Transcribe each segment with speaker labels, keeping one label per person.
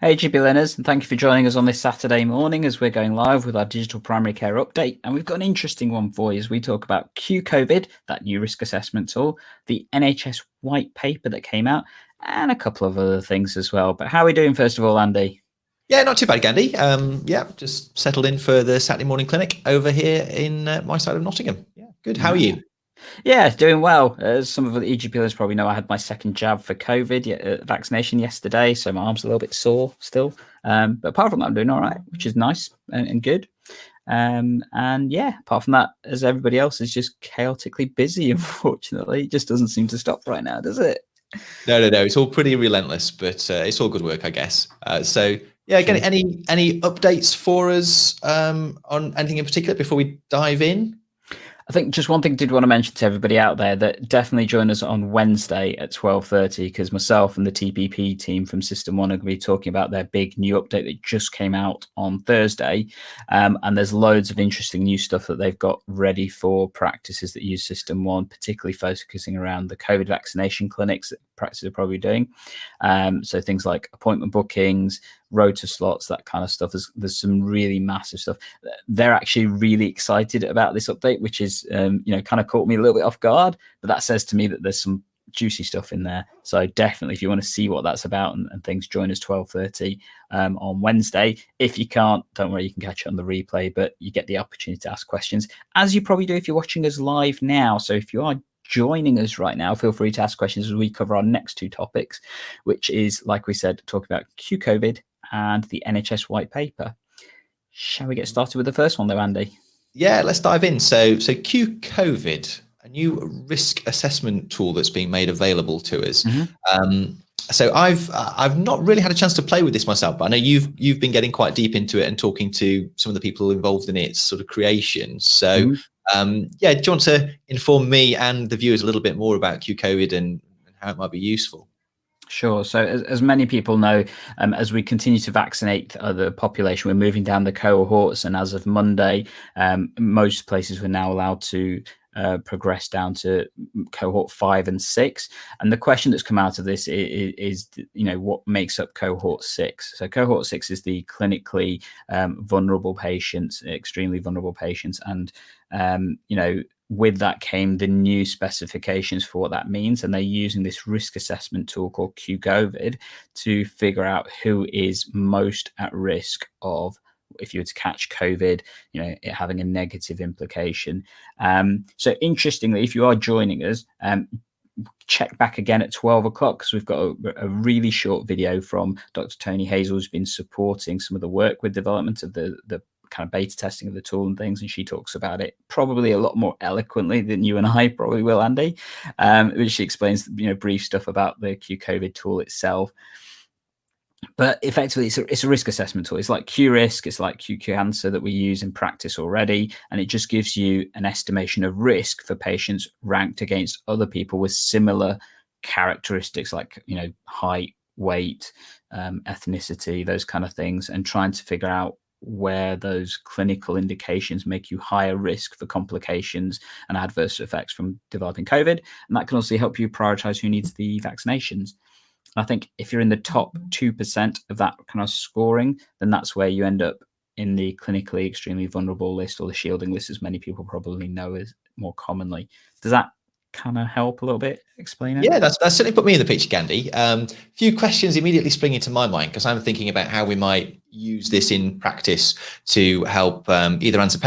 Speaker 1: Hey GP learners, and thank you for joining us on this Saturday morning as we're going live with our digital primary care update. And we've got an interesting one for you as we talk about QCovid, that new risk assessment tool, the Nhs White Paper that came out, and a couple of other things as well. But how are we doing first of all, Andy?
Speaker 2: Yeah, not too bad, Gandhi. Just settled in for the Saturday morning clinic over here in my side of Nottingham. Yeah, good. How are you?
Speaker 1: Yeah, doing well. As some of the EGP learners probably know, I had my second jab for COVID vaccination yesterday, so my arm's a little bit sore still. But apart from that, I'm doing all right, which is nice and good. And yeah, apart from that, as everybody else is just chaotically busy, unfortunately. It just doesn't seem to stop right now, does it?
Speaker 2: No. It's all pretty relentless, but it's all good work, I guess. Yeah,
Speaker 1: Sure.
Speaker 2: any updates for us on anything in particular before we dive in?
Speaker 1: I think just one thing I did want to mention to everybody out there that definitely join us on Wednesday at 12:30 because myself and the TPP team from System 1 are going to be talking about their big new update that just came out on Thursday. And there's loads of interesting new stuff that they've got ready for practices that use System 1, particularly focusing around the COVID vaccination clinics that practices are probably doing. So things like appointment bookings, rota slots, that kind of stuff. There's some really massive stuff. They're actually really excited about this update, which is kind of caught me a little bit off guard, but that says to me that there's some juicy stuff in there. So definitely, if you want to see what that's about and things, join us 12:30 on Wednesday. If you can't, don't worry, you can catch it on the replay, but you get the opportunity to ask questions, as you probably do if you're watching us live now. So if you are joining us right now, feel free to ask questions as we cover our next two topics, which is, like we said, talk about QCovid and the Nhs White Paper. Shall we get started with the first one though, Andy?
Speaker 2: Yeah, let's dive in. So QCovid, a new risk assessment tool that's being made available to us. So I've not really had a chance to play with this myself, but I know you've been getting quite deep into it and talking to some of the people involved in its sort of creation. So yeah, do you want to inform me and the viewers a little bit more about QCovid and how it might be useful?
Speaker 1: Sure. So as many people know, as we continue to vaccinate the population, we're moving down the cohorts. And as of Monday, most places were now allowed to progress down to cohort 5 and 6. And the question that's come out of this is what makes up cohort 6? So cohort 6 is the clinically vulnerable patients, extremely vulnerable patients. And, with that came the new specifications for what that means. And they're using this risk assessment tool called QCovid to figure out who is most at risk of, if you were to catch COVID, it having a negative implication. So interestingly, if you are joining us, check back again at 12 o'clock because we've got a really short video from Dr. Tony Hazel, who's been supporting some of the work with development of the kind of beta testing of the tool and things, and she talks about it probably a lot more eloquently than you and I probably will, Andy. She explains brief stuff about the QCovid tool itself. But effectively, it's a risk assessment tool. It's like QRisk, it's like QCancer that we use in practice already, and it just gives you an estimation of risk for patients ranked against other people with similar characteristics, like height, weight, ethnicity, those kind of things, and trying to figure out where those clinical indications make you higher risk for complications and adverse effects from developing COVID. And that can also help you prioritize who needs the vaccinations. I think if you're in the top 2% of that kind of scoring, then that's where you end up in the clinically extremely vulnerable list, or the shielding list, as many people probably know is more commonly. Does that kind of help a little bit explain it?
Speaker 2: Yeah, that's certainly put me in the picture, Gandhi. Few questions immediately spring into my mind because I'm thinking about how we might use this in practice to help either answer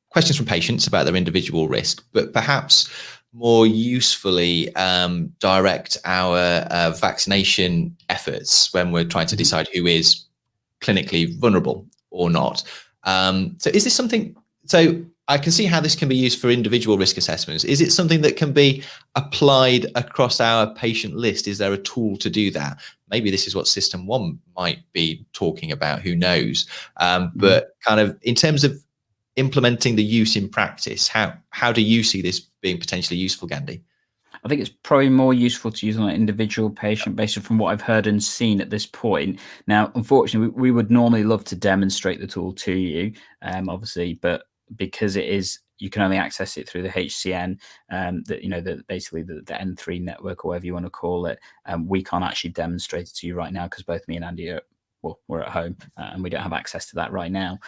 Speaker 2: questions from patients about their individual risk, but perhaps more usefully direct our vaccination efforts when we're trying to decide who is clinically vulnerable or not. So is this something, so I can see how this can be used for individual risk assessments. Is it something that can be applied across our patient list? Is there a tool to do that? Maybe this is what System 1 might be talking about, who knows? But kind of in terms of implementing the use in practice, how do you see this being potentially useful, Gandhi?
Speaker 1: I think it's probably more useful to use on an individual patient basis from what I've heard and seen at this point. Now, unfortunately, we would normally love to demonstrate the tool to you, obviously, but because it is, you can only access it through the HCN, basically the N3 network, or whatever you want to call it. We can't actually demonstrate it to you right now because both me and Andy are well, we're at home and we don't have access to that right now.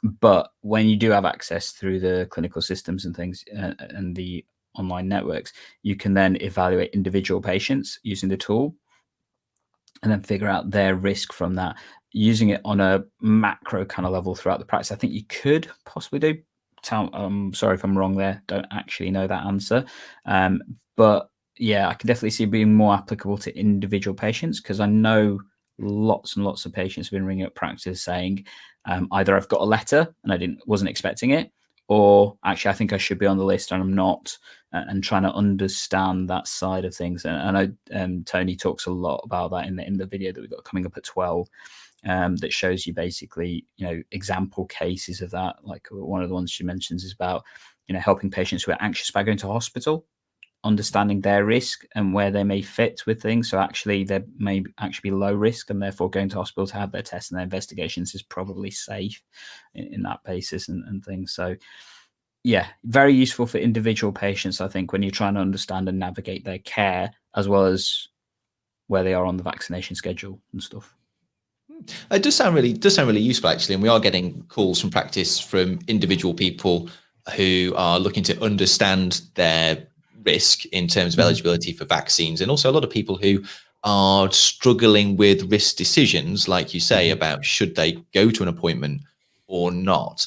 Speaker 1: But when you do have access through the clinical systems and things and the online networks, you can then evaluate individual patients using the tool and then figure out their risk from that, using it on a macro kind of level throughout the practice. I think you could possibly do. Sorry if I'm wrong there. Don't actually know that answer. But yeah, I can definitely see it being more applicable to individual patients, because I know lots and lots of patients have been ringing up practice saying either I've got a letter and I wasn't expecting it, or actually I think I should be on the list and I'm not, and trying to understand that side of things. And I know Tony talks a lot about that in the video that we've got coming up at 12, that shows you basically, example cases of that. Like one of the ones she mentions is about, helping patients who are anxious about going to hospital, understanding their risk and where they may fit with things. So actually there may actually be low risk, and therefore going to hospital to have their tests and their investigations is probably safe in that basis and things. So yeah, very useful for individual patients, I think, when you're trying to understand and navigate their care, as well as where they are on the vaccination schedule and stuff.
Speaker 2: It does sound really useful, actually. And we are getting calls from practice from individual people who are looking to understand their risk in terms of eligibility for vaccines, and also a lot of people who are struggling with risk decisions, like you say, about should they go to an appointment or not.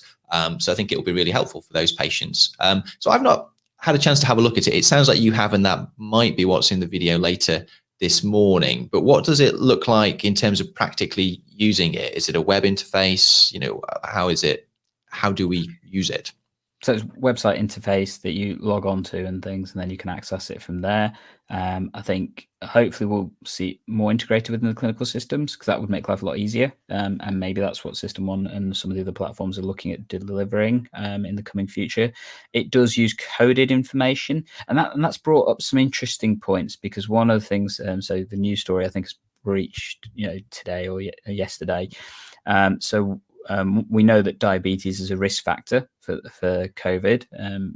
Speaker 2: So I think it will be really helpful for those patients. So I've not had a chance to have a look at it. It sounds like you have, and that might be what's in the video later this morning. But what does it look like in terms of practically using it? Is it a web interface? How is it? How do we use it?
Speaker 1: So it's a website interface that you log on to and things, and then you can access it from there. I think hopefully we'll see it more integrated within the clinical systems, because that would make life a lot easier. And maybe that's what System 1 and some of the other platforms are looking at delivering in the coming future. It does use coded information, and that's brought up some interesting points, because one of the things, so the news story I think has reached today or yesterday. We know that diabetes is a risk factor for COVID,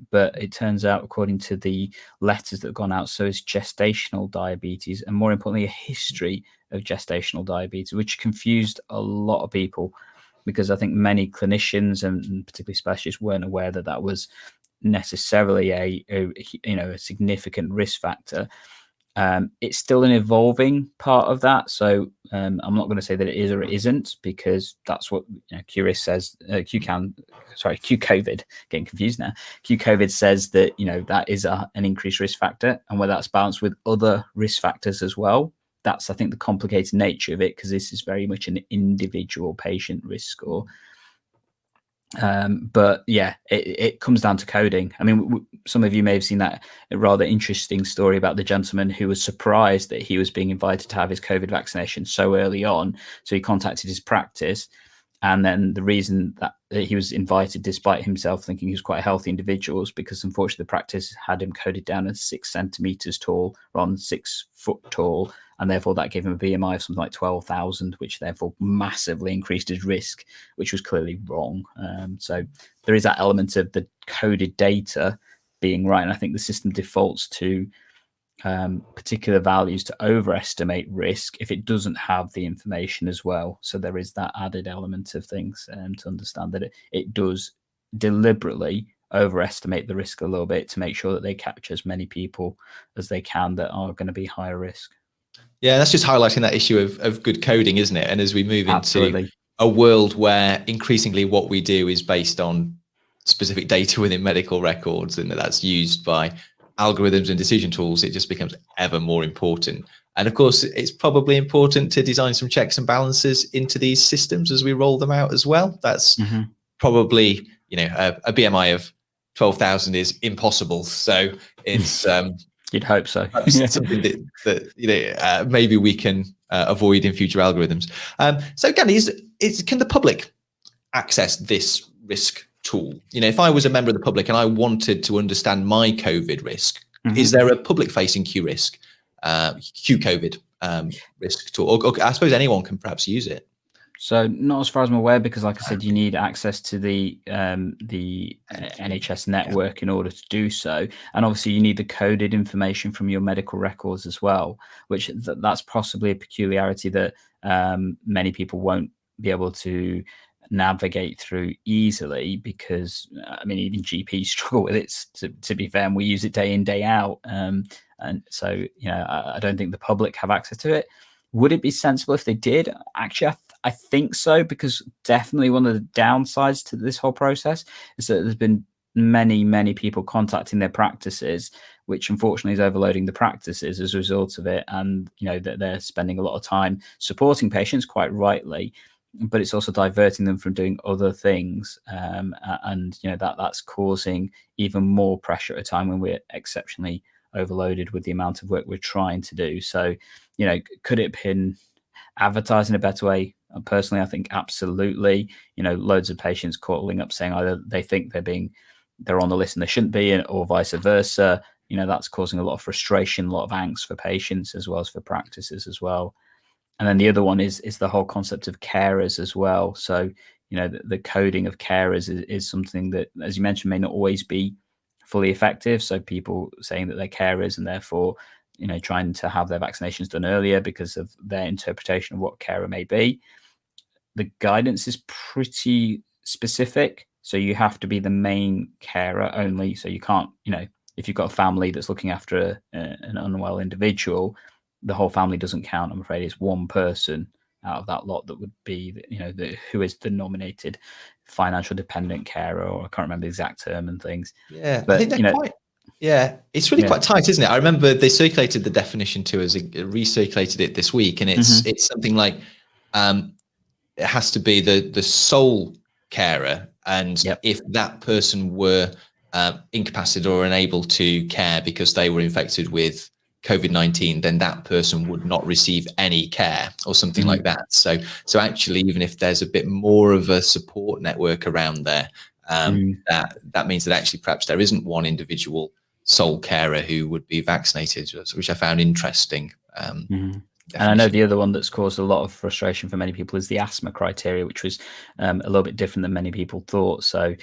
Speaker 1: but it turns out, according to the letters that have gone out, so is gestational diabetes, and more importantly, a history of gestational diabetes, which confused a lot of people, because I think many clinicians and particularly specialists weren't aware that that was necessarily a significant risk factor. It's still an evolving part of that, so I'm not going to say that it is or it isn't, because that's what QRIS says. QCovid, getting confused now. QCovid says that that is an increased risk factor, and whether that's balanced with other risk factors as well. That's, I think, the complicated nature of it, because this is very much an individual patient risk score. But yeah, it comes down to coding. I mean, some of you may have seen that rather interesting story about the gentleman who was surprised that he was being invited to have his COVID vaccination so early on. So he contacted his practice, and then the reason that he was invited, despite himself thinking he was quite a healthy individual, is because unfortunately the practice had him coded down as 6 centimeters tall rather than 6 foot tall. And therefore that gave him a BMI of something like 12,000, which therefore massively increased his risk, which was clearly wrong. So there is that element of the coded data being right. And I think the system defaults to particular values to overestimate risk if it doesn't have the information as well. So there is that added element of things to understand that it does deliberately overestimate the risk a little bit to make sure that they capture as many people as they can that are going to be higher risk.
Speaker 2: Yeah, that's just highlighting that issue of good coding, isn't it? And as we move into a world where increasingly what we do is based on specific data within medical records, and that's used by algorithms and decision tools, it just becomes ever more important. And of course, it's probably important to design some checks and balances into these systems as we roll them out as well. That's probably, a BMI of 12,000 is impossible. So it's
Speaker 1: you'd hope so.
Speaker 2: something that maybe we can avoid in future algorithms. So Gandhi, can the public access this risk tool? If I was a member of the public and I wanted to understand my COVID risk, is there a public-facing QCovid risk tool? Or I suppose anyone can perhaps use it.
Speaker 1: So not as far as I'm aware, because like I said, you need access to the NHS network in order to do so, and obviously you need the coded information from your medical records as well, which that's possibly a peculiarity that many people won't be able to navigate through easily, because I mean even GPs struggle with it, to be fair, and we use it day in, day out, and so I don't think the public have access to it. Would it be sensible if they did? Actually, I think so, because definitely one of the downsides to this whole process is that there's been many people contacting their practices, which unfortunately is overloading the practices as a result of it. And that they're spending a lot of time supporting patients, quite rightly, but it's also diverting them from doing other things, and that's causing even more pressure at a time when we're exceptionally overloaded with the amount of work we're trying to do. So could it have been advertised in a better way? Personally, I think absolutely. Loads of patients calling up saying either they think they're on the list and they shouldn't be, or vice versa. That's causing a lot of frustration, a lot of angst for patients as well as for practices as well. And then the other one is the whole concept of carers as well. So the coding of carers is something that, as you mentioned, may not always be fully effective. So people saying that they're carers and therefore trying to have their vaccinations done earlier because of their interpretation of what carer may be. The guidance is pretty specific. So you have to be the main carer only. So you can't, if you've got a family that's looking after an unwell individual, the whole family doesn't count. I'm afraid it's one person out of that lot that would be, who is the nominated financial dependent carer, or I can't remember the exact term and things.
Speaker 2: Yeah,
Speaker 1: but
Speaker 2: I think they're quite. Yeah, it's really quite tight, isn't it? I remember they circulated the definition to us, recirculated it this week, and it's something like it has to be the sole carer, and if that person were incapacitated or unable to care because they were infected with COVID-19, then that person would not receive any care or something like that. So actually, even if there's a bit more of a support network around there, that means that actually perhaps there isn't one individual sole carer who would be vaccinated, which I found interesting.
Speaker 1: And I know the other one that's caused a lot of frustration for many people is the asthma criteria, which was a little bit different than many people thought. So,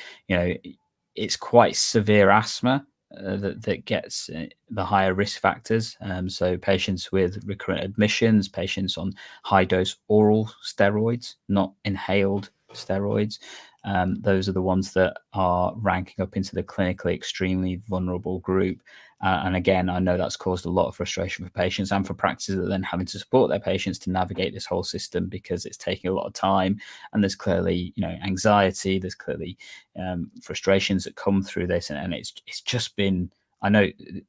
Speaker 1: it's quite severe asthma that gets the higher risk factors. So patients with recurrent admissions, patients on high dose oral steroids, not inhaled steroids. Those are the ones that are ranking up into the clinically extremely vulnerable group. And again, I know that's caused a lot of frustration for patients and for practices that are then having to support their patients to navigate this whole system, because it's taking a lot of time, and there's clearly, anxiety, there's clearly frustrations that come through this, and it's just been, I know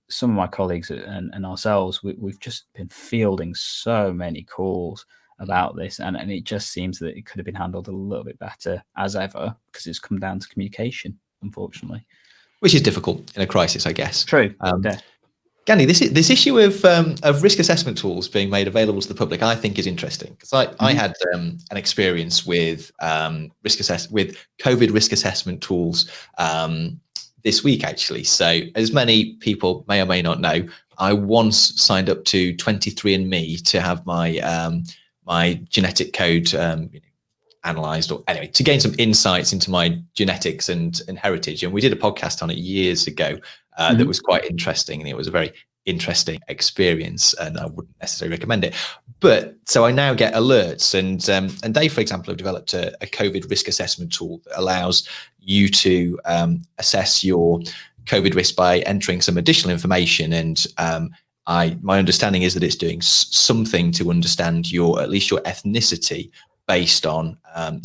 Speaker 1: some of my colleagues and ourselves, we've just been fielding so many calls about this, and it just seems that it could have been handled a little bit better as ever, because it's come down to communication, unfortunately. Which
Speaker 2: is difficult in a crisis, I guess.
Speaker 1: True.
Speaker 2: Gandhi, this issue of risk assessment tools being made available to the public, I think, is interesting, because I had an experience with COVID risk assessment tools this week, actually. So, as many people may or may not know, I once signed up to 23andMe to have my my genetic code analyzed, or anyway, to gain some insights into my genetics and heritage. And we did a podcast on it years ago that was quite interesting, and it was a very interesting experience, and I wouldn't necessarily recommend it. But so I now get alerts, and they, for example, have developed a COVID risk assessment tool that allows you to assess your COVID risk by entering some additional information. And my understanding is that it's doing something to understand at least your ethnicity, based on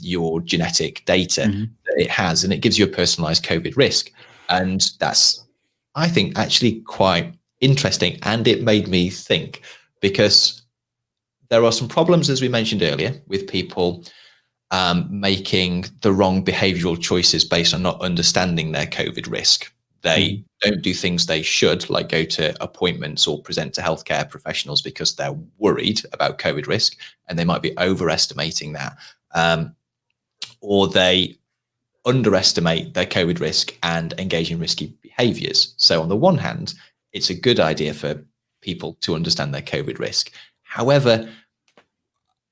Speaker 2: your genetic data that it has, and it gives you a personalized COVID risk. And that's, I think, actually quite interesting. And it made me think, because there are some problems, as we mentioned earlier, with people making the wrong behavioral choices based on not understanding their COVID risk. They don't do things they should, like go to appointments or present to healthcare professionals because they're worried about COVID risk, and they might be overestimating that. Or they underestimate their COVID risk and engage in risky behaviors. So on the one hand, it's a good idea for people to understand their COVID risk. However,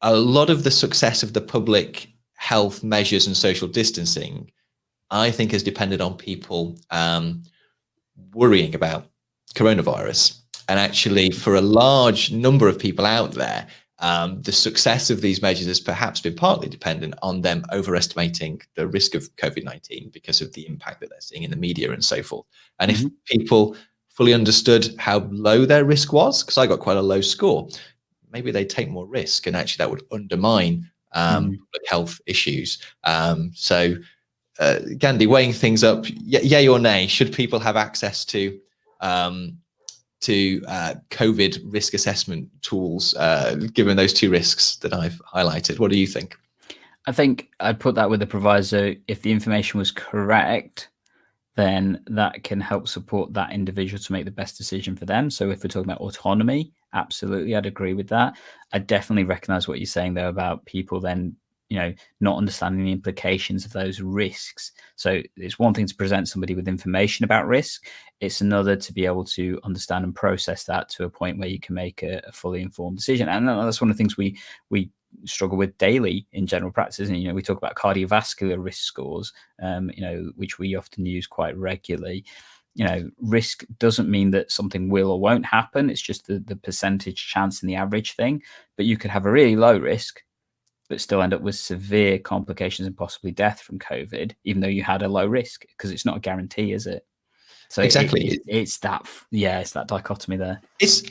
Speaker 2: a lot of the success of the public health measures and social distancing, I think, has depended on people worrying about coronavirus. And actually, for a large number of people out there, the success of these measures has perhaps been partly dependent on them overestimating the risk of COVID-19 because of the impact that they're seeing in the media and so forth. And if people fully understood how low their risk was, because I got quite a low score, maybe they'd take more risk, and actually that would undermine public health issues. So Gandhi, weighing things up, yay or nay, should people have access to COVID risk assessment tools, given those two risks that I've highlighted? What do you think?
Speaker 1: I think I'd put that with the proviso, if the information was correct, then that can help support that individual to make the best decision for them. So if we're talking about autonomy, absolutely, I'd agree with that. I definitely recognize what you're saying, though, about people then, not understanding the implications of those risks. So it's one thing to present somebody with information about risk. It's another to be able to understand and process that to a point where you can make a fully informed decision. And that's one of the things we struggle with daily in general practice. And, we talk about cardiovascular risk scores, which we often use quite regularly. Risk doesn't mean that something will or won't happen. It's just the percentage chance and the average thing. But you could have a really low risk, but still end up with severe complications and possibly death from COVID, even though you had a low risk, because it's not a guarantee, is it? So
Speaker 2: exactly,
Speaker 1: it's that dichotomy there.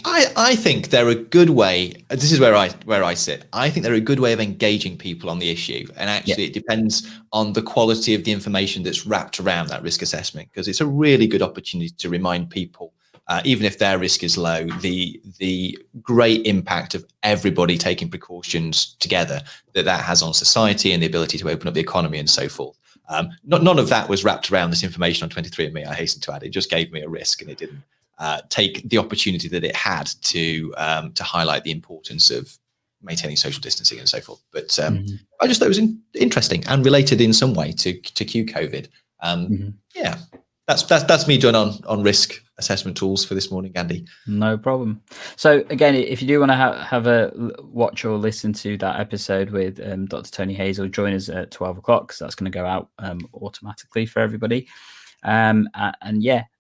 Speaker 2: I think they're a good way. This is where I sit. I think they're a good way of engaging people on the issue, and actually, it depends on the quality of the information that's wrapped around that risk assessment, because it's a really good opportunity to remind people, even if their risk is low, the great impact of everybody taking precautions together that has on society and the ability to open up the economy and so forth. None of that was wrapped around this information on 23andMe, I hasten to add. It just gave me a risk, and it didn't take the opportunity that it had to highlight the importance of maintaining social distancing and so forth. But I just thought it was interesting and related in some way to QCovid. Yeah, that's me done on risk assessment tools for this morning, Andy.
Speaker 1: No problem. So again, if you do want to have a watch or listen to that episode with Dr. Tony Hazel, join us at 12 o'clock, because that's going to go out automatically for everybody. And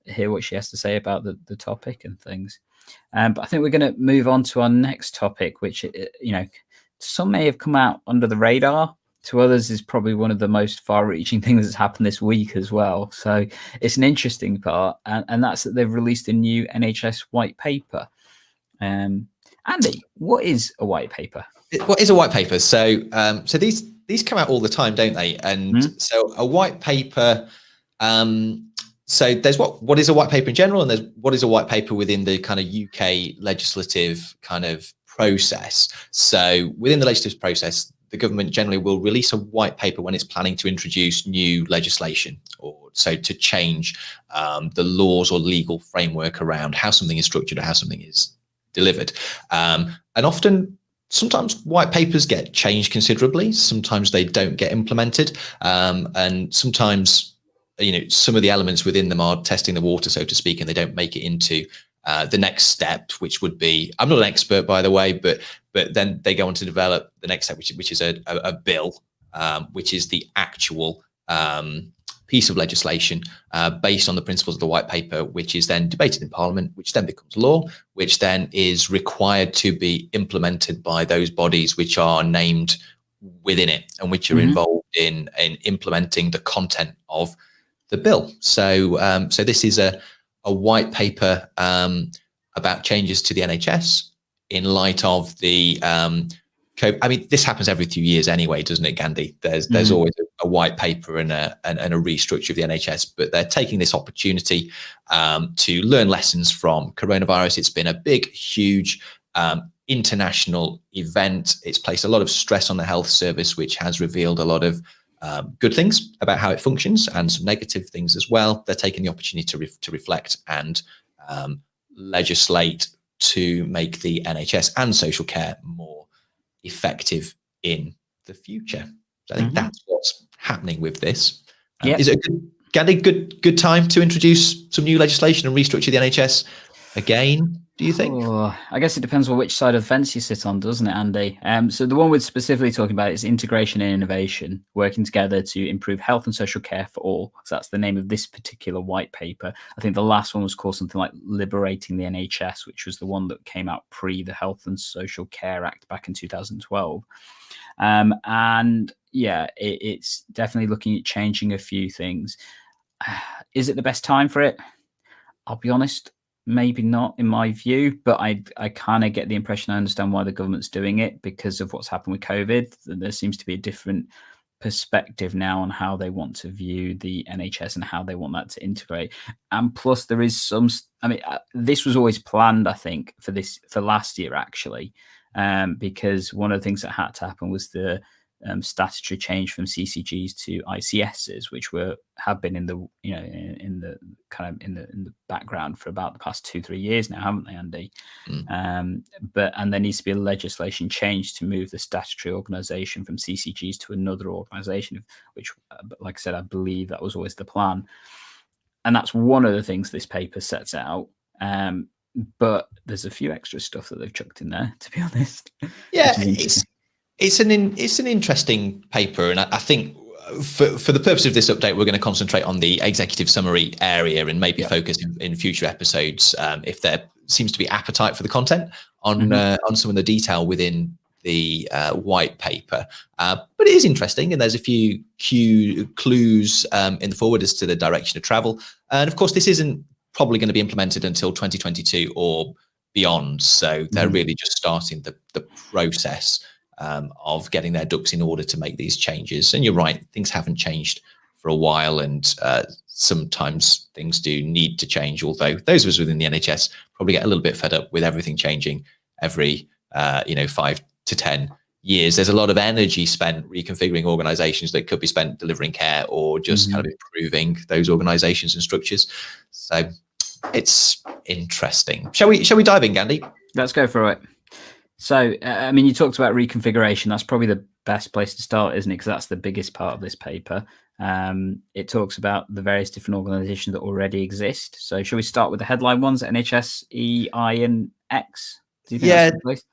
Speaker 1: hear what she has to say about the topic and things. But I think we're going to move on to our next topic, which, some may have come out under the radar. To others is probably one of the most far-reaching things that's happened this week as well. So it's an interesting part, and that's that they've released a new NHS white paper. Andy, what is a white paper?
Speaker 2: What is a white paper? So these come out all the time, don't they? And so a white paper. So there's what is a white paper in general, and there's what is a white paper within the kind of UK legislative kind of process. So within the legislative process, the government generally will release a white paper when it's planning to introduce new legislation, or so to change the laws or legal framework around how something is structured or how something is delivered. And sometimes white papers get changed considerably. Sometimes they don't get implemented. And sometimes, some of the elements within them are testing the water, so to speak, and they don't make it into the next step, which would be, I'm not an expert, by the way, but then they go on to develop the next step, which is a bill, which is the actual piece of legislation based on the principles of the white paper, which is then debated in Parliament, which then becomes law, which then is required to be implemented by those bodies which are named within it and which are involved in implementing the content of the bill. So this is a white paper about changes to the NHS in light of the COVID. I mean, this happens every few years anyway, doesn't it, Gandhi? There's always a white paper and a restructure of the NHS, but they're taking this opportunity to learn lessons from coronavirus. It's been a big, huge international event. It's placed a lot of stress on the health service, which has revealed a lot of good things about how it functions and some negative things as well. They're taking the opportunity to reflect and legislate to make the NHS and social care more effective in the future. So I think that's what's happening with this. Is it a good time to introduce some new legislation and restructure the NHS again, do you think?
Speaker 1: Oh, I guess it depends on which side of the fence you sit on, doesn't it, Andy? So the one we're specifically talking about is integration and innovation, working together to improve health and social care for all. So that's the name of this particular white paper. I think the last one was called something like Liberating the Nhs, which was the one that came out pre the Health and Social Care Act back in 2012. And yeah, it's definitely looking at changing a few things. Is it the best time for it? I'll be honest, maybe not in my view, but I kind of get the impression I understand why the government's doing it because of what's happened with COVID. There seems to be a different perspective now on how they want to view the NHS and how they want that to integrate. And plus there is some, I mean, this was always planned, I think, for last year, actually, because one of the things that had to happen was the statutory change from CCGs to ICSs, which have been in the background for about the past 2-3 years now, haven't they, Andy? And there needs to be a legislation change to move the statutory organisation from CCGs to another organisation, which, like I said, I believe that was always the plan. And that's one of the things this paper sets out. But there's a few extra stuff that they've chucked in there, to be honest.
Speaker 2: Yeah, it's an interesting paper, and I think for the purpose of this update, we're going to concentrate on the executive summary area and maybe focus in future episodes if there seems to be appetite for the content on some of the detail within the white paper. But it is interesting, and there's a few clues in the forward as to the direction of travel. And of course, this isn't probably going to be implemented until 2022 or beyond. So they're really just starting the process of getting their ducks in order to make these changes. And you're right, things haven't changed for a while, and sometimes things do need to change, although those of us within the NHS probably get a little bit fed up with everything changing every 5 to 10 years. There's a lot of energy spent reconfiguring organizations that could be spent delivering care or just kind of improving those organizations and structures. So it's interesting. Shall we dive in, Gandhi?
Speaker 1: Let's go for it. So, I mean, you talked about reconfiguration. That's probably the best place to start, isn't it? Because that's the biggest part of this paper. It talks about the various different organisations that already exist. So, shall we start with the headline ones? NHS, E, I, and X. Do you think that's the place?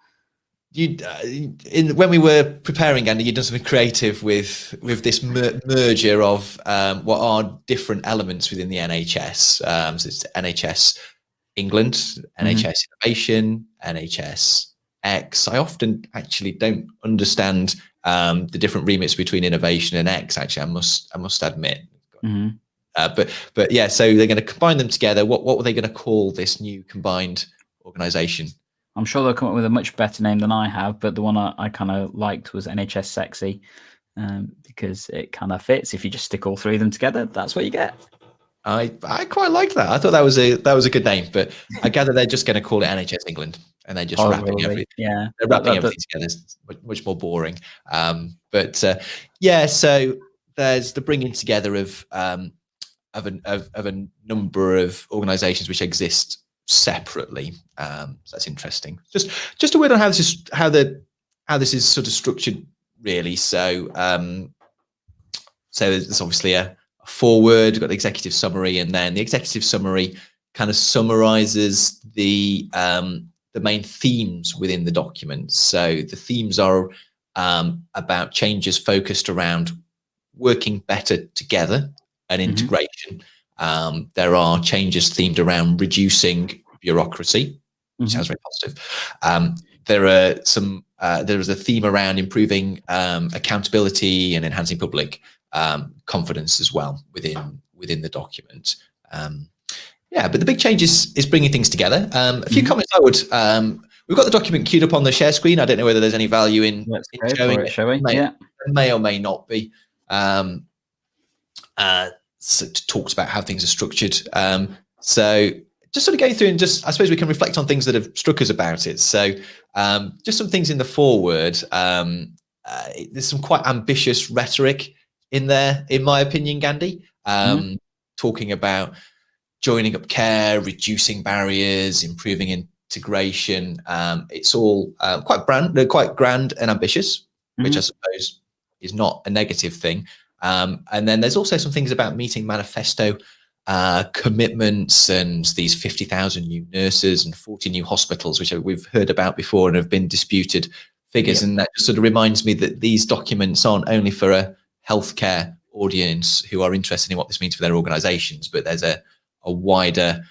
Speaker 2: When we were preparing, Andy, you'd done something creative with this merger of what are different elements within the NHS. So it's NHS England, NHS Innovation, NHS X. I often actually don't understand the different remits between innovation and X. Actually, I must admit. But yeah, so they're going to combine them together. What were they going to call this new combined organisation?
Speaker 1: I'm sure they'll come up with a much better name than I have, but the one I kind of liked was NHS Sexy, because it kind of fits. If you just stick all three of them together, that's what you get.
Speaker 2: I quite liked that. I thought that was a good name, but I gather they're just going to call it NHS England, and they're just wrapping everything. Yeah, they're wrapping everything together. It's much more boring. Yeah. So there's the bringing together of a number of organisations which exist separately. So that's interesting. Just a word on how this is sort of structured, really. So there's obviously a forward, we've got the executive summary, and then the executive summary kind of summarizes the main themes within the document. So the themes are about changes focused around working better together and integration. There are changes themed around reducing bureaucracy, which sounds very positive. There is a theme around improving accountability and enhancing public confidence as well within the document. But the big change is bringing things together. A few comments I would. We've got the document queued up on the share screen. I don't know whether there's any value in showing it.
Speaker 1: Shall we?
Speaker 2: May or may not be. So it talks about how things are structured. So just sort of going through and I suppose we can reflect on things that have struck us about it. So just some things in the forward. There's some quite ambitious rhetoric in there, in my opinion, Gandhi, talking about joining up care, reducing barriers, improving integration. It's all quite grand and ambitious, which I suppose is not a negative thing. And then there's also some things about meeting manifesto commitments and these 50,000 new nurses and 40 new hospitals, which we've heard about before and have been disputed figures. Yep. And that just sort of reminds me that these documents aren't only for a healthcare audience who are interested in what this means for their organizations, but there's a wider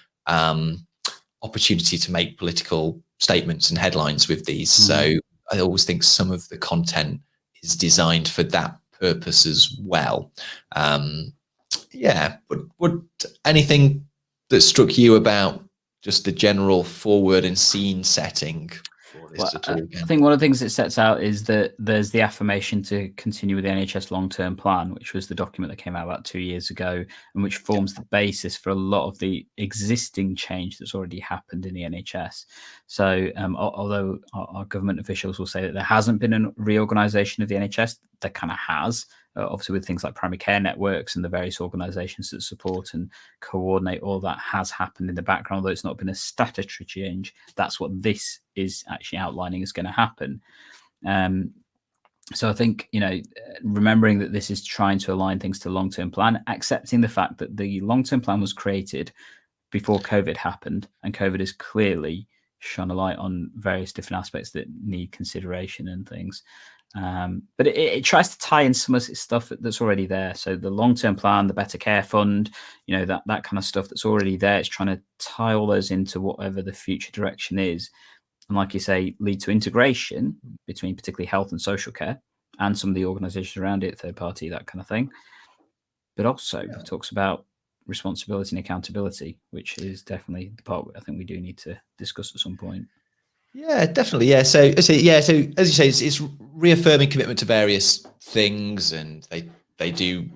Speaker 2: opportunity to make political statements and headlines with these. So I always think some of the content is designed for that purpose as well. But would anything that struck you about just the general forward and scene setting for this at all?
Speaker 1: I think one of the things it sets out is that there's the affirmation to continue with the NHS long-term plan, which was the document that came out about 2 years ago, and which forms the basis for a lot of the existing change that's already happened in the NHS. So although our government officials will say that there hasn't been a reorganisation of the NHS, there kind of has. Obviously, with things like primary care networks and the various organisations that support and coordinate, all that has happened in the background, although it's not been a statutory change. That's what this is actually outlining is going to happen. So I think, remembering that this is trying to align things to long-term plan, accepting the fact that the long-term plan was created before COVID happened, and COVID has clearly shone a light on various different aspects that need consideration and things. But it tries to tie in some of the stuff that's already there. So the long-term plan, the Better Care Fund, that kind of stuff that's already there. It's trying to tie all those into whatever the future direction is. And like you say, lead to integration between particularly health and social care and some of the organisations around it, third party, that kind of thing. But also talks about responsibility and accountability, which is definitely the part I think we do need to discuss at some point.
Speaker 2: Yeah, definitely. Yeah. So as you say, it's reaffirming commitment to various things, and they do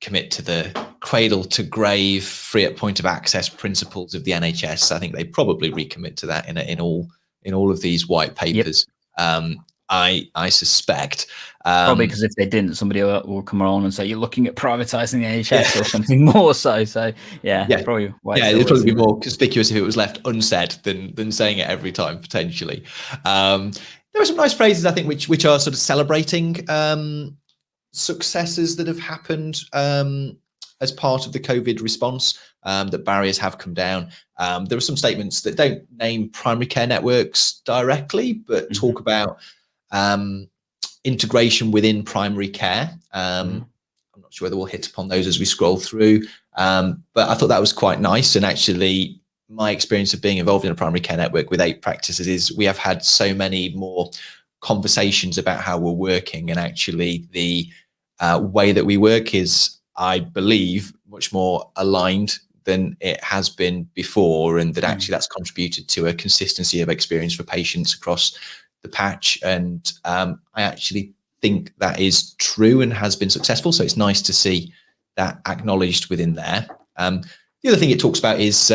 Speaker 2: commit to the cradle to grave, free at point of access principles of the NHS. I think they probably recommit to that in all of these white papers. Yep. I suspect.
Speaker 1: Probably because if they didn't, somebody will come along and say you're looking at privatising the NHS or something more so. So probably.
Speaker 2: It'd probably be more conspicuous if it was left unsaid than saying it every time potentially. There are some nice phrases I think which are sort of celebrating successes that have happened as part of the COVID response. That barriers have come down. There are some statements that don't name primary care networks directly, but talk about integration within primary care. I'm not sure whether we'll hit upon those as we scroll through, but I thought that was quite nice. And actually, my experience of being involved in a primary care network with 8 practices is we have had so many more conversations about how we're working, and actually the way that we work is, I believe, much more aligned than it has been before, and that actually that's contributed to a consistency of experience for patients across the patch. And I actually think that is true and has been successful. So it's nice to see that acknowledged within there. The other thing it talks about is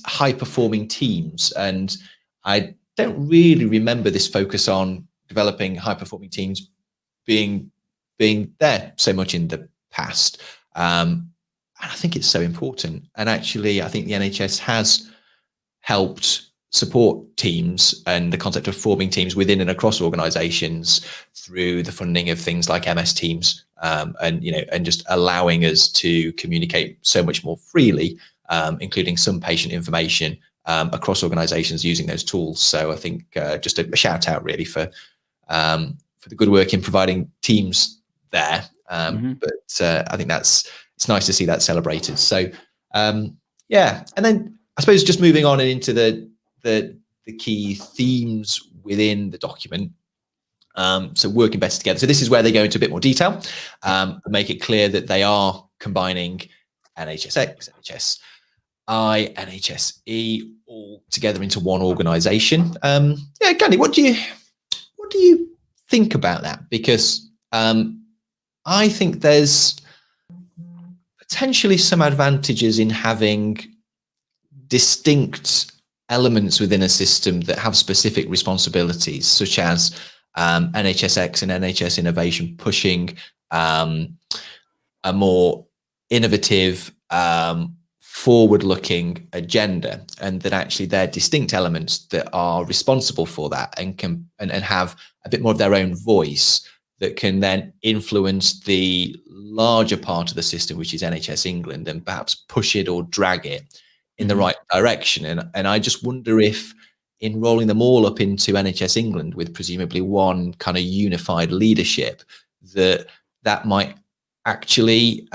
Speaker 2: high performing teams. And I don't really remember this focus on developing high performing teams being there so much in the past. And I think it's so important. And actually, I think the NHS has helped support teams and the concept of forming teams within and across organizations through the funding of things like MS Teams, and just allowing us to communicate so much more freely, including some patient information across organizations using those tools. So I think just a shout out really for the good work in providing teams there. But I think it's nice to see that celebrated. So and then I suppose just moving on and into the key themes within the document. So working better together. So this is where they go into a bit more detail and make it clear that they are combining NHSX, NHSI, NHSE all together into one organisation. Gandhi, what do you think about that? Because I think there's potentially some advantages in having distinct elements within a system that have specific responsibilities, such as NHSX and NHS Innovation pushing a more innovative, forward-looking agenda, and that actually they're distinct elements that are responsible for that and have a bit more of their own voice that can then influence the larger part of the system, which is NHS England, and perhaps push it or drag it in the right direction. And I just wonder if in rolling them all up into NHS England with presumably one kind of unified leadership, that might actually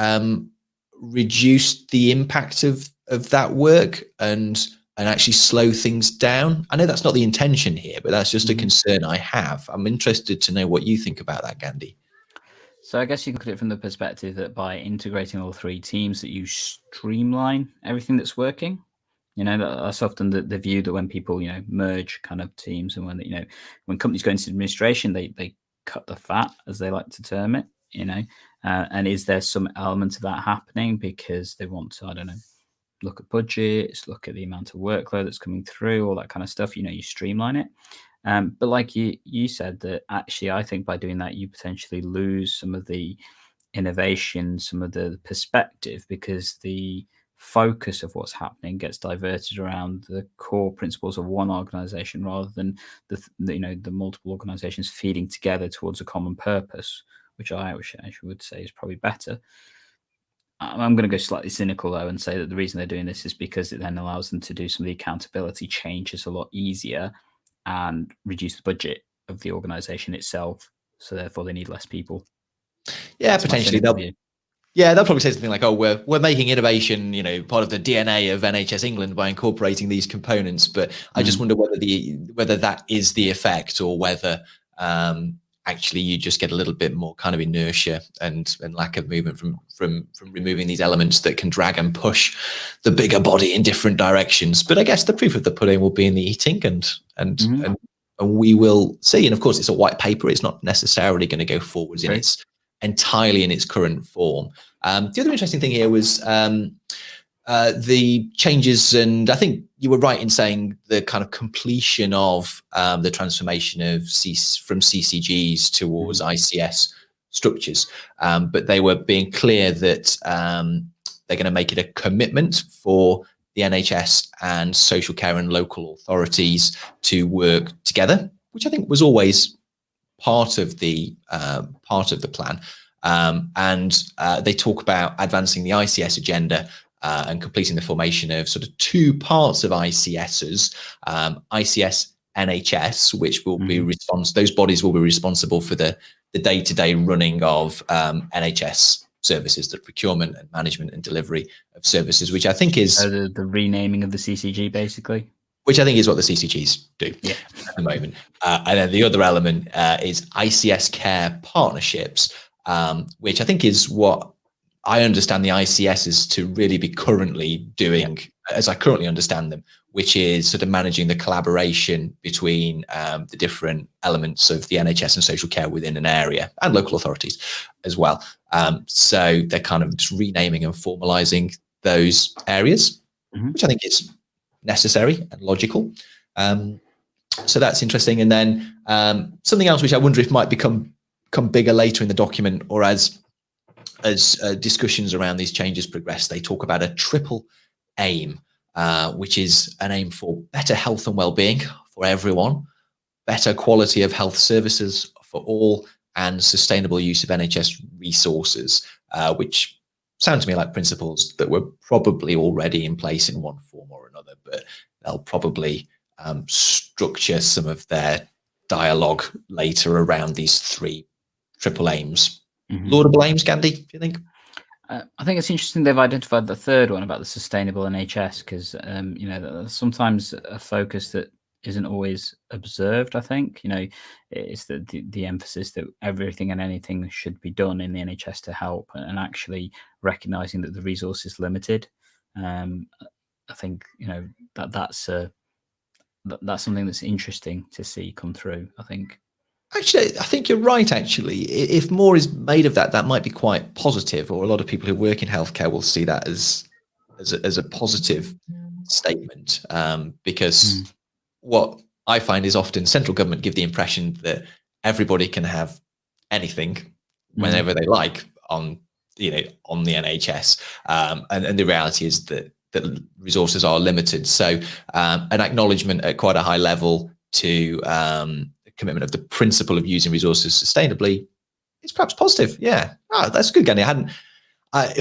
Speaker 2: reduce the impact of that work and actually slow things down. I know that's not the intention here, but that's just a concern I have. I'm interested to know what you think about that, Gandhi.
Speaker 1: So I guess you can look at it from the perspective that by integrating all three teams, that you streamline everything that's working. That's often the view that when people, merge kind of teams, and when companies go into administration, they cut the fat, as they like to term it, and is there some element of that happening because they want to, I don't know, look at budgets, look at the amount of workload that's coming through, all that kind of stuff, you streamline it. But like you said, that actually, I think by doing that, you potentially lose some of the innovation, some of the perspective, because the focus of what's happening gets diverted around the core principles of one organization rather than the multiple organizations feeding together towards a common purpose, which I would say is probably better. I'm going to go slightly cynical, though, and say that the reason they're doing this is because it then allows them to do some of the accountability changes a lot easier and reduce the budget of the organization itself. So therefore, they need less people.
Speaker 2: Yeah, potentially. They'll probably say something like, "Oh, we're making innovation, part of the DNA of NHS England by incorporating these components." But I just wonder whether that is the effect, or whether actually you just get a little bit more kind of inertia and lack of movement from removing these elements that can drag and push the bigger body in different directions. But I guess the proof of the pudding will be in the eating, and we will see. And of course, it's a white paper; it's not necessarily going to go forwards entirely in its current form. The other interesting thing here was the changes, and I think you were right in saying the kind of completion of the transformation of from CCGs towards ICS structures. But they were being clear that they're going to make it a commitment for the NHS and social care and local authorities to work together, which I think was always part of the plan. And they talk about advancing the ICS agenda and completing the formation of sort of two parts of ICSs, ICS NHS, which will be those bodies will be responsible for the day-to-day running of NHS services, the procurement and management and delivery of services, which I think is
Speaker 1: the renaming of the CCG, basically.
Speaker 2: Which I think is what the CCGs do at the moment. And then the other element is Ics Care Partnerships, which I think is what I understand the ICSs to really be currently doing, as I currently understand them, which is sort of managing the collaboration between the different elements of the NHS and social care within an area, and local authorities as well. So they're kind of just renaming and formalizing those areas, which I think is necessary and logical. So that's interesting. And then something else which I wonder if might become bigger later in the document, or as discussions around these changes progress, they talk about a triple aim, which is an aim for better health and well-being for everyone, better quality of health services for all, and sustainable use of NHS resources, which sound to me like principles that were probably already in place in one form or another, but they'll probably structure some of their dialogue later around these three triple aims. Laudable aims, Gandhi, do you think?
Speaker 1: I think it's interesting they've identified the third one about the sustainable NHS, because sometimes a focus that isn't always observed. I think it's the emphasis that everything and anything should be done in the NHS to help, and actually recognizing that the resource is limited. I think that's something that's interesting to see come through, I think.
Speaker 2: Actually, I think you're right, actually. If more is made of that, that might be quite positive, or a lot of people who work in healthcare will see that as a positive statement, because what I find is often central government give the impression that everybody can have anything whenever they like on the NHS, and the reality is that resources are limited. So an acknowledgement at quite a high level to commitment of the principle of using resources sustainably it's perhaps positive. Yeah, that's good, Gandhi.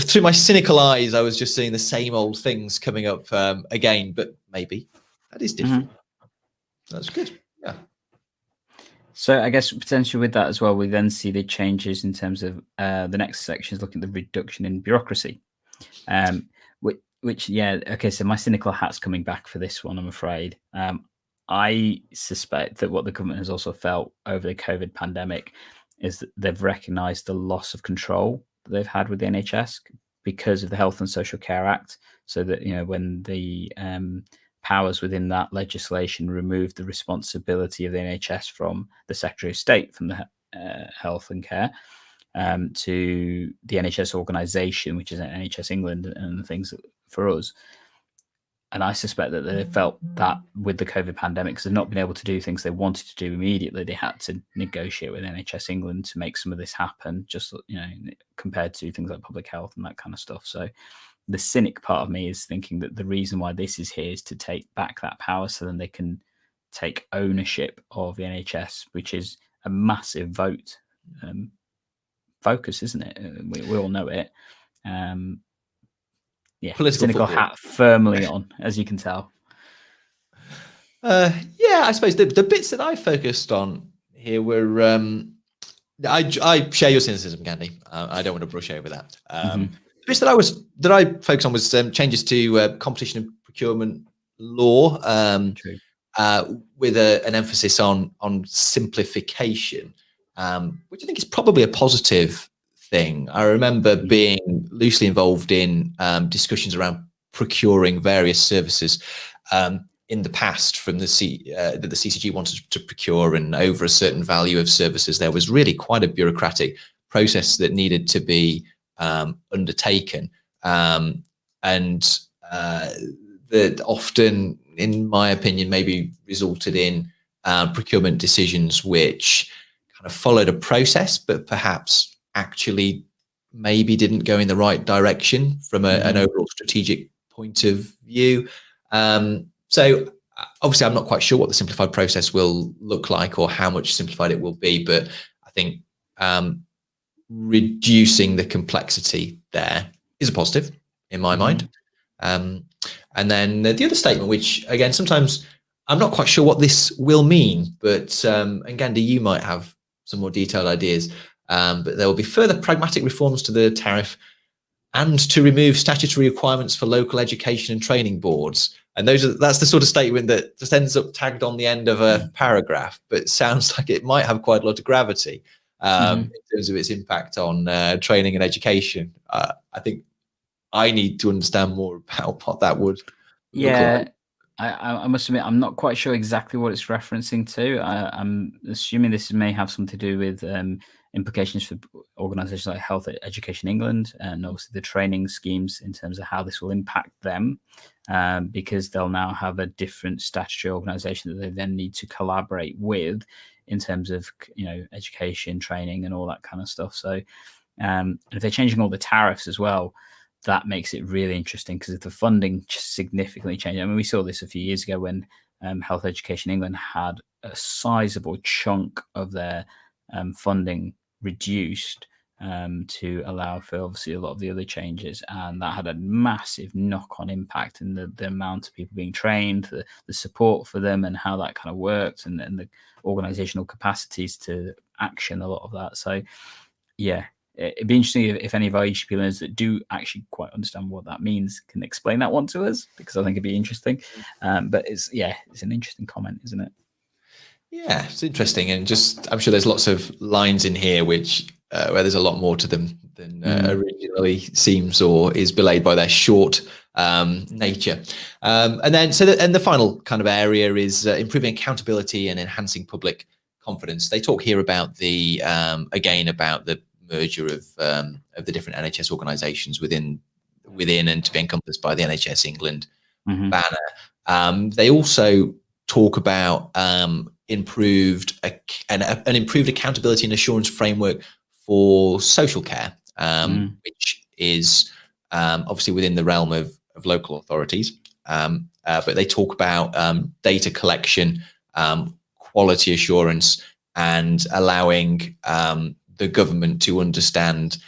Speaker 2: Through my cynical eyes, I was just seeing the same old things coming up again, but maybe that is different. That's good. Yeah.
Speaker 1: So I guess potentially with that as well, we then see the changes in terms of the next section is looking at the reduction in bureaucracy, which yeah, okay. So my cynical hat's coming back for this one, I'm afraid. I suspect that what the government has also felt over the COVID pandemic is that they've recognised the loss of control that they've had with the NHS because of the Health and Social Care Act. So that, you know, when the powers within that legislation removed the responsibility of the NHS from the Secretary of State, from the Health and Care, to the NHS organisation, which is NHS England and things for us. And I suspect that they felt that with the COVID pandemic, because they've not been able to do things they wanted to do immediately, they had to negotiate with NHS England to make some of this happen, just, you know, compared to things like public health and that kind of stuff. So the cynic part of me is thinking that the reason why this is here is to take back that power so then they can take ownership of the NHS, which is a massive vote focus, isn't it? We all know it. Yeah,
Speaker 2: political
Speaker 1: cynical
Speaker 2: football
Speaker 1: hat firmly on, as you can tell.
Speaker 2: Yeah, I suppose the bits that I focused on here were I share your cynicism, Gandhi. I don't want to brush over that. The bits that I focused on was changes to competition and procurement law, with an emphasis on simplification, which I think is probably a positive thing. I remember being loosely involved in discussions around procuring various services in the past from that the CCG wanted to procure, and over a certain value of services, there was really quite a bureaucratic process that needed to be undertaken, and that often, in my opinion, maybe resulted in procurement decisions which kind of followed a process, but perhaps actually maybe didn't go in the right direction from an overall strategic point of view. So obviously, I'm not quite sure what the simplified process will look like or how much simplified it will be, but I think reducing the complexity there is a positive in my mind. And then the other statement, which again, sometimes I'm not quite sure what this will mean, but and Gandhi, you might have some more detailed ideas, but there will be further pragmatic reforms to the tariff and to remove statutory requirements for local education and training boards. And that's the sort of statement that just ends up tagged on the end of a paragraph, but sounds like it might have quite a lot of gravity in terms of its impact on training and education. I think I need to understand more about what that would look like.
Speaker 1: I must admit, I'm not quite sure exactly what it's referencing to. I'm assuming this may have something to do with implications for organisations like Health Education England, and obviously the training schemes in terms of how this will impact them, because they'll now have a different statutory organisation that they then need to collaborate with in terms of, you know, education, training, and all that kind of stuff. So if they're changing all the tariffs as well, that makes it really interesting, because if the funding significantly changed, I mean, we saw this a few years ago when Health Education England had a sizable chunk of their funding reduced to allow for obviously a lot of the other changes, and that had a massive knock-on impact in the amount of people being trained, the support for them, and how that kind of worked, and the organizational capacities to action a lot of that. So yeah, it'd be interesting if any of our HCP learners that do actually quite understand what that means can explain that one to us, because I think it'd be interesting. But it's an interesting comment, isn't it?
Speaker 2: Yeah, it's interesting, and just I'm sure there's lots of lines in here which where there's a lot more to them than originally seems or is belayed by their short nature. And then and the final kind of area is improving accountability and enhancing public confidence. They talk here about the again about the merger of the different NHS organisations within and to be encompassed by the NHS England banner. They also talk about an improved accountability and assurance framework for social care, which is obviously within the realm of local authorities. But they talk about data collection, quality assurance, and allowing the government to understand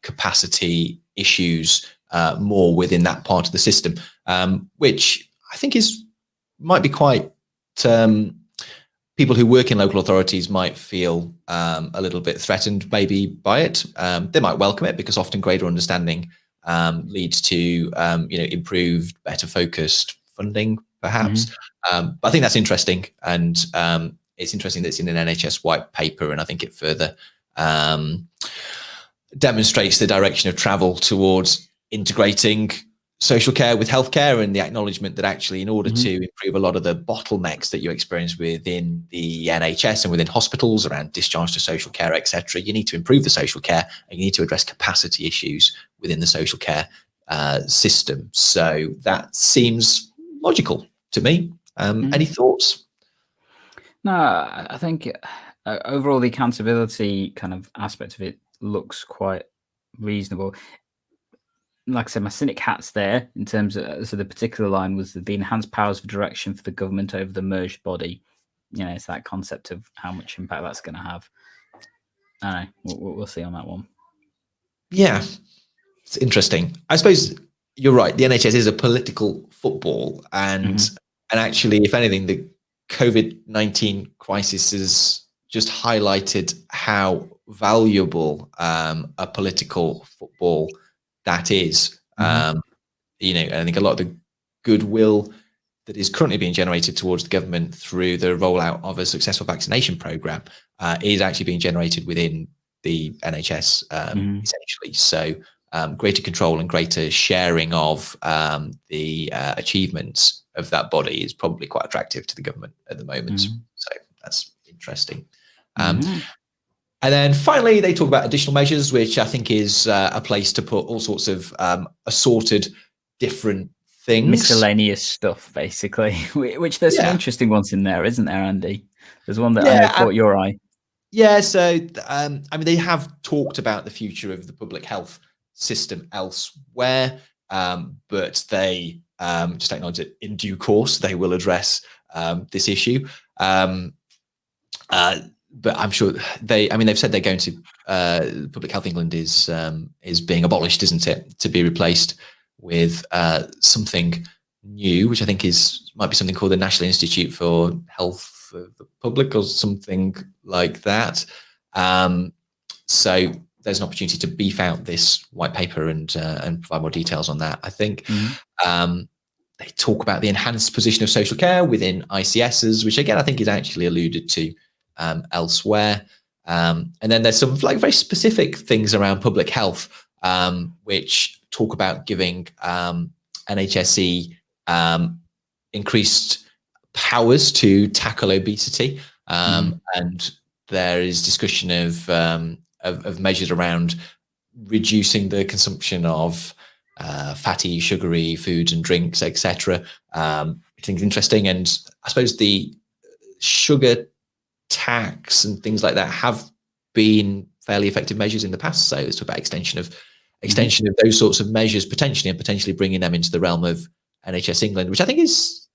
Speaker 2: capacity issues more within that part of the system, which I think might be quite, people who work in local authorities might feel a little bit threatened maybe by it. They might welcome it because often greater understanding leads to improved, better focused funding perhaps. But I think that's interesting, and it's interesting that it's in an NHS white paper, and I think it further demonstrates the direction of travel towards integrating social care with healthcare, and the acknowledgement that actually in order to improve a lot of the bottlenecks that you experience within the NHS and within hospitals around discharge to social care, etc., you need to improve the social care, and you need to address capacity issues within the social care system. So that seems logical to me. Any thoughts?
Speaker 1: No, I think overall the accountability kind of aspect of it looks quite reasonable. Like I said, my cynic hat's there in terms of, so the particular line was the enhanced powers for direction for the government over the merged body. It's that concept of how much impact that's going to have. I don't know. We'll see on that one.
Speaker 2: Yeah, it's interesting. I suppose you're right. The NHS is a political football, and actually, if anything, the COVID-19 crisis has just highlighted how valuable a political football that is. I think a lot of the goodwill that is currently being generated towards the government through the rollout of a successful vaccination program is actually being generated within the NHS, essentially. So greater control and greater sharing of the achievements of that body is probably quite attractive to the government at the moment. So that's interesting. And then finally, they talk about additional measures, which I think is a place to put all sorts of assorted different things.
Speaker 1: Miscellaneous stuff, basically, which there's some interesting ones in there, isn't there, Andy? There's one that I know caught your eye.
Speaker 2: Yeah, so, they have talked about the future of the public health system elsewhere, but they just acknowledge that in due course, they will address this issue. But I'm sure they've said they're going to, Public Health England is being abolished, isn't it, to be replaced with something new, which I think might be something called the National Institute for Health of the Public or something like that. So there's an opportunity to beef out this white paper and provide more details on that, I think. They talk about the enhanced position of social care within ICSs, which again I think is actually alluded to elsewhere. And then there's some very specific things around public health, which talk about giving NHSE increased powers to tackle obesity. And there is discussion of measures around reducing the consumption of fatty, sugary foods and drinks, etc. I think it's interesting. And I suppose the sugar tax and things like that have been fairly effective measures in the past. So it's about extension of those sorts of measures potentially bringing them into the realm of NHS England, which I think it's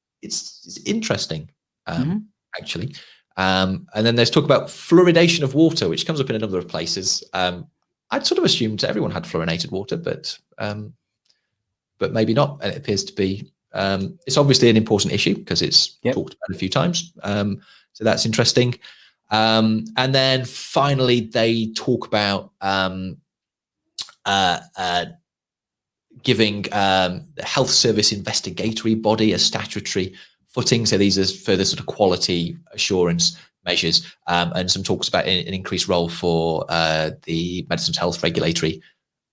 Speaker 2: interesting, actually. And then there's talk about fluoridation of water, which comes up in a number of places. I'd sort of assumed everyone had fluorinated water, but maybe not. And it appears to be, it's obviously an important issue because it's talked about a few times. So that's interesting. And then finally, they talk about giving the health service investigatory body a statutory footing. So these are further sort of quality assurance measures, and some talks about an increased role for the Medicines Health Regulatory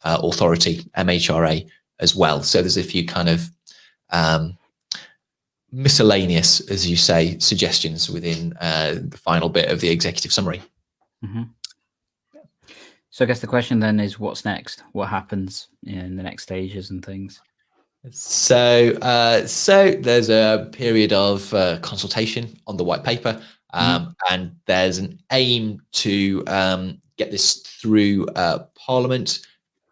Speaker 2: Authority, MHRA, as well. So there's a few kind of miscellaneous, as you say, suggestions within the final bit of the executive summary.
Speaker 1: So I guess the question then is, what's next? What happens in the next stages and things?
Speaker 2: So there's a period of consultation on the white paper, and there's an aim to get this through Parliament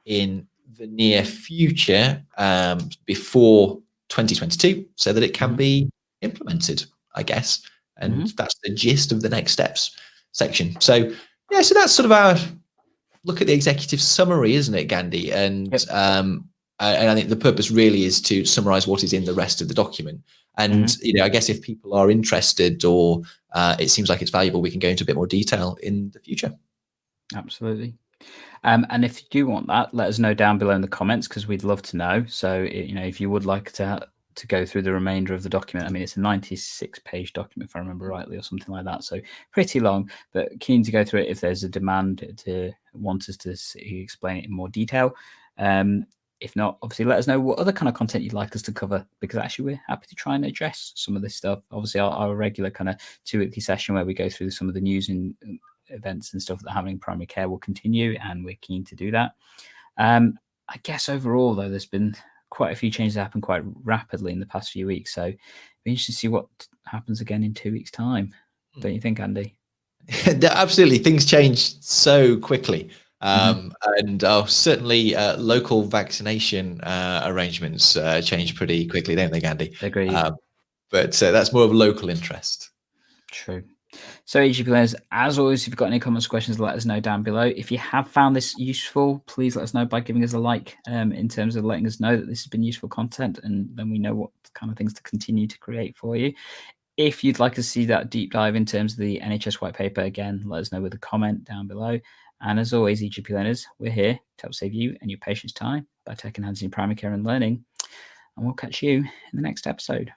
Speaker 2: in the near future, before 2022, so that it can be implemented, I guess. And that's the gist of the next steps section. So Yeah, so that's sort of our look at the executive summary, isn't it, Gandhi? And
Speaker 1: Yep.
Speaker 2: and I think the purpose really is to summarize what is in the rest of the document. And I guess if people are interested or it seems like it's valuable, we can go into a bit more detail in the future.
Speaker 1: Absolutely. And if you do want that, let us know down below in the comments, because we'd love to know. So, if you would like to go through the remainder of the document, I mean, it's a 96-page document, if I remember rightly, or something like that. So pretty long, but keen to go through it if there's a demand to want us to explain it in more detail. If not, obviously, let us know what other kind of content you'd like us to cover, because actually we're happy to try and address some of this stuff. Obviously, our regular kind of 2-weekly session where we go through some of the news and events and stuff that are happening in primary care will continue, and we're keen to do that. I guess overall, though, there's been quite a few changes that happen quite rapidly in the past few weeks. So it'd be interesting to see what happens again in 2 weeks' time. Don't you think, Andy?
Speaker 2: Absolutely. Things change so quickly. And certainly local vaccination arrangements change pretty quickly, don't they, Gandhi?
Speaker 1: Agreed.
Speaker 2: But that's more of a local interest.
Speaker 1: True. So, EGP learners, as always, if you've got any comments or questions, let us know down below. If you have found this useful, please let us know by giving us a like, in terms of letting us know that this has been useful content, and then we know what kind of things to continue to create for you. If you'd like to see that deep dive in terms of the NHS White Paper, again, let us know with a comment down below. And as always, EGP learners, we're here to help save you and your patients time by taking hands in primary care and learning. And we'll catch you in the next episode.